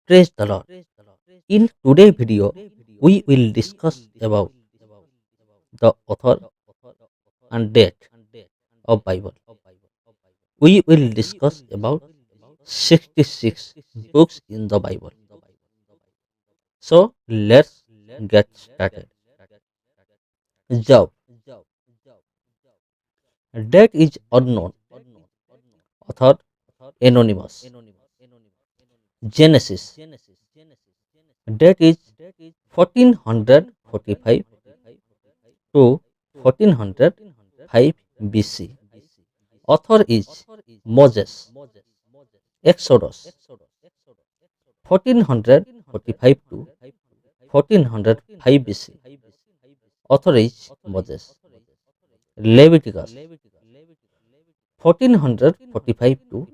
Praise the Lord. In today's video, we will discuss about the author and date of Bible. We will discuss about 66 books in the Bible. So let's get started. Job. Date is unknown. Author anonymous. Genesis. Date is 1445 to 1405 BC. Author is Moses. Exodus 1445 to 1405 BC. Author is Moses. Leviticus 1445 to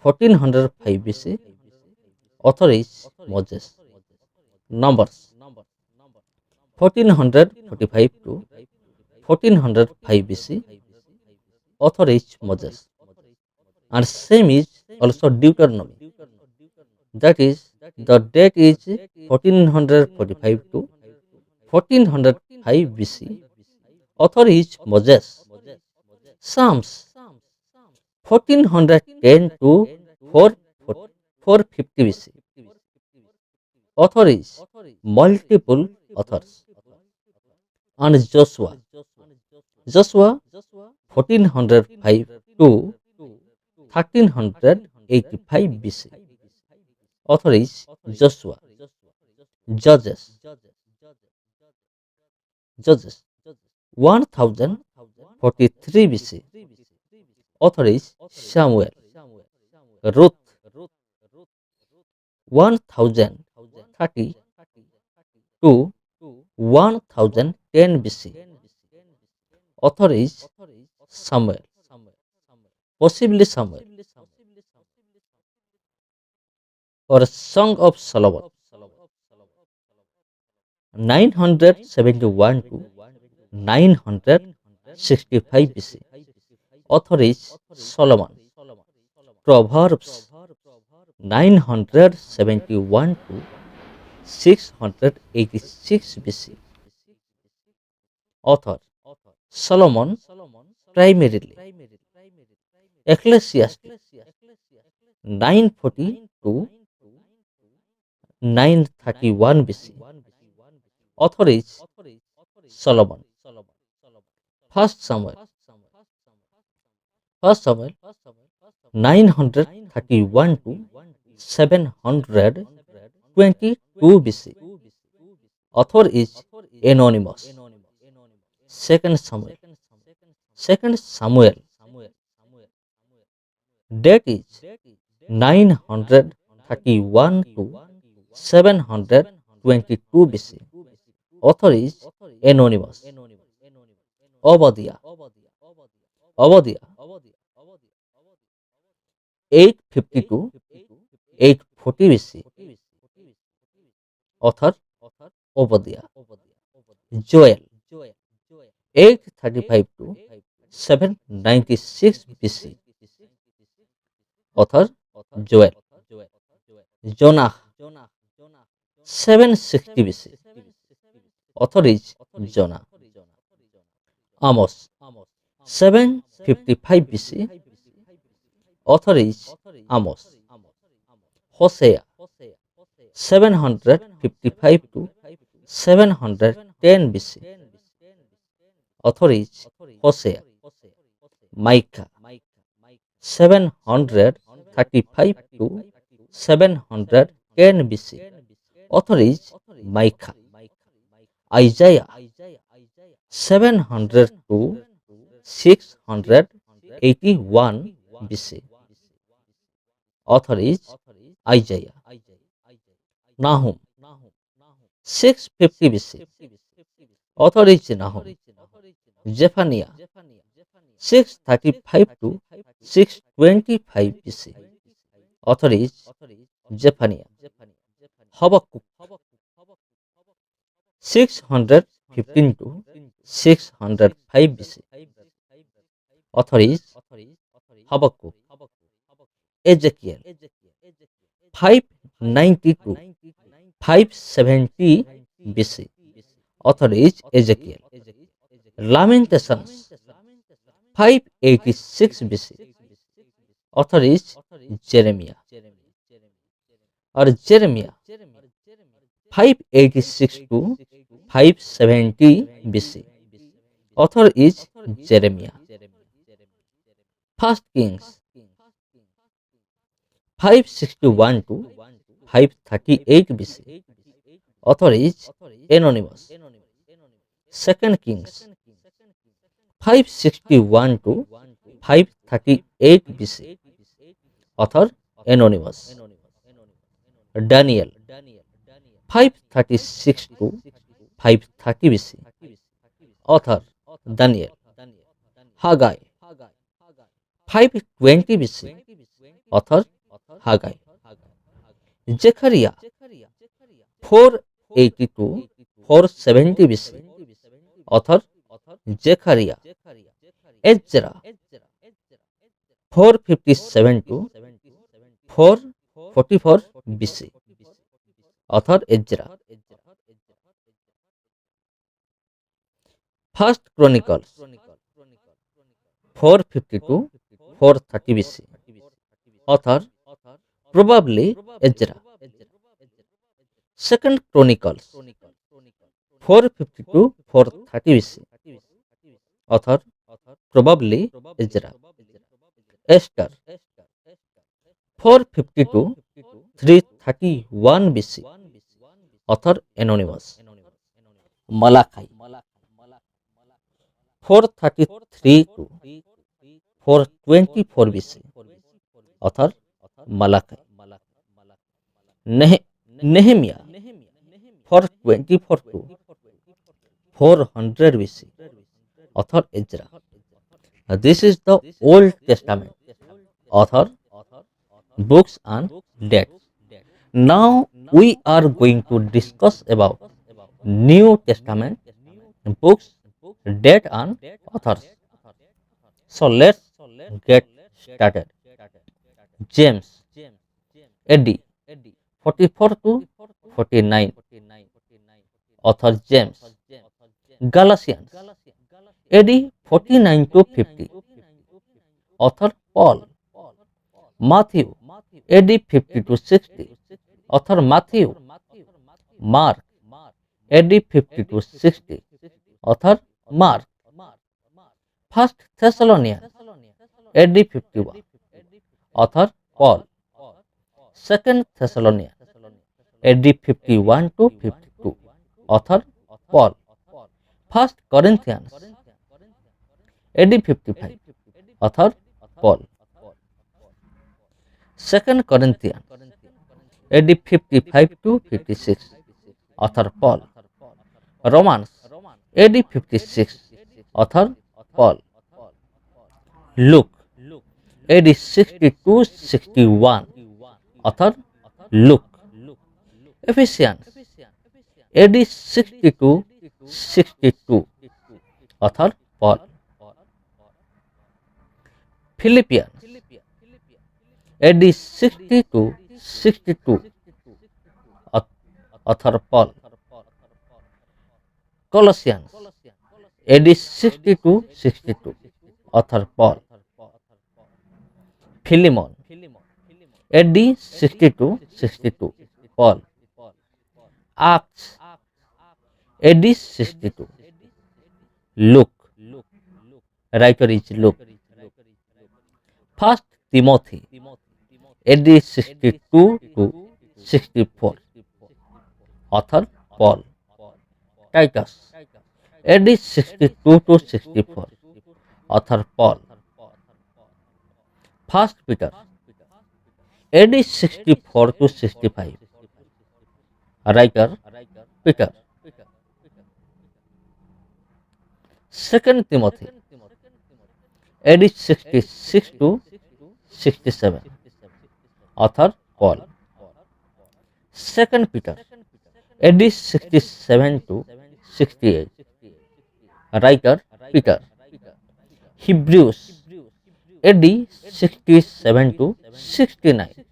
1405 BC. Author is Moses. Numbers 1445 to 1405 BC. Author is Moses. And same is also Deuteronomy. That is, the date is 1445 to 1405 BC. Author is Moses. Psalms 1410 to 450 BC. Author is multiple authors. And Joshua 1405 to 1385 BC. Author is Joshua. Judges 1043 BC. Author is Samuel. Ruth 1030 to 1010 BC. Author is Samuel, possibly Samuel. Or Song of Solomon 971 to 965 BC. Author is Solomon. Proverbs 971 to 686 BC. Author Solomon primarily. Ecclesiastes 940 to 931 BC. Author is Solomon. First Samuel 931 to 722 BC. Author is anonymous. Second Samuel date is 931 to 722 BC. Author is anonymous. Obadiah 850 to 840 BC. Author Obadiah. Joel 835 to 796 BC. Author Joel. Jonah 760 BC. Author is Jonah. Amos 755 BC. Author is Amos. Hosea 755 to 710 BC. Author is Hosea. Micah 735 to 710 BC. Author is Micah. Isaiah 700 to 681 BC. Author is Isaiah. Nahum 650 BC. Author is Nahum. Zephaniah 635 to 625 BC. Author is Zephaniah. Habakkuk 615 to 605 BC. Author is Habakkuk. Ezekiel 592, 570 BC. Author is Ezekiel. Lamentations 586 BC. Author is Jeremiah. Or Jeremiah 586 to 570 BC. Author is Jeremiah. First Kings 561 to 538 BC. Author is anonymous. Second Kings 561 to 538 BC. Author anonymous. Daniel 536 to 530 BC. Author Daniel. Haggai 520 BC. Author Haggai. Zechariah 482 470 BC. Author Zechariah. Ezra 457 to 444 BC. Author Ezra. First Chronicles 452 430 BC. Author probably Ezra. Second Chronicles 452 430 BC. Author probably Ezra. Esther 452 331 BC. Author anonymous. Malachi 433 to 424 BC. Author Malachi. Nehemiah 424 to 400 BC. Author Ezra. This is the Old Testament. Author, books and dates. Now we are going to discuss about New Testament books, date and authors. So let's get started. James AD 44 to 49. Author James. Galatians AD 49 to 50. Author Paul. Matthew AD 50 to 60. Author Matthew. Mark AD 50 to 60. Author Mark. First Thessalonians AD 51. Author Paul. Second Thessalonians AD 51 to 52. Author Paul. First Corinthians AD 55. Author Paul. Second Corinthians AD 55 to 56. Author Paul. Romans AD 56. Author Paul. Luke AD 62 61. Author Luke. Ephesians AD 62 62. Author Paul. Philippians AD 60 to 62. Author Paul. Colossians AD 60 to 62. Author Paul. Philemon AD 60 to 62. Paul. Acts AD 62. Luke. Writer is Luke. First Timothy AD 62 to 64. Author Paul. Titus AD 62 to 64. Author Paul. First Peter AD 64 to 65. Writer Peter. Second Timothy AD 66 to 67. Author Paul. Second Peter AD 67 to 68. Writer Peter. Hebrews AD 67 to 69.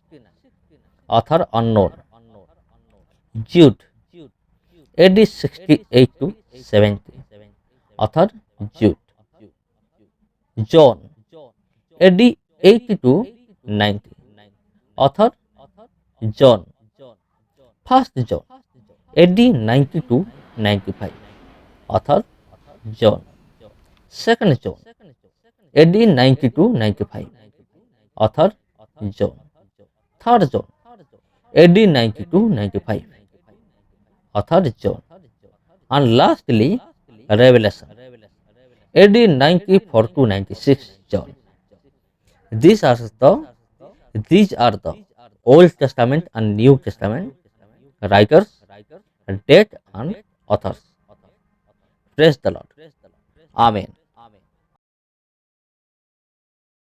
Author unknown. Jude, AD 68 to 70, author Jude. John, AD 80 to 90, author John. First John, AD 90 to 95, author John. Second John, AD 90 to 95, author John. Third John, AD 90 to 95, author John. And lastly, Revelation, AD 94 to 96, John. These are the these are the Old Testament and New Testament writers, date and authors. Praise the Lord. Amen.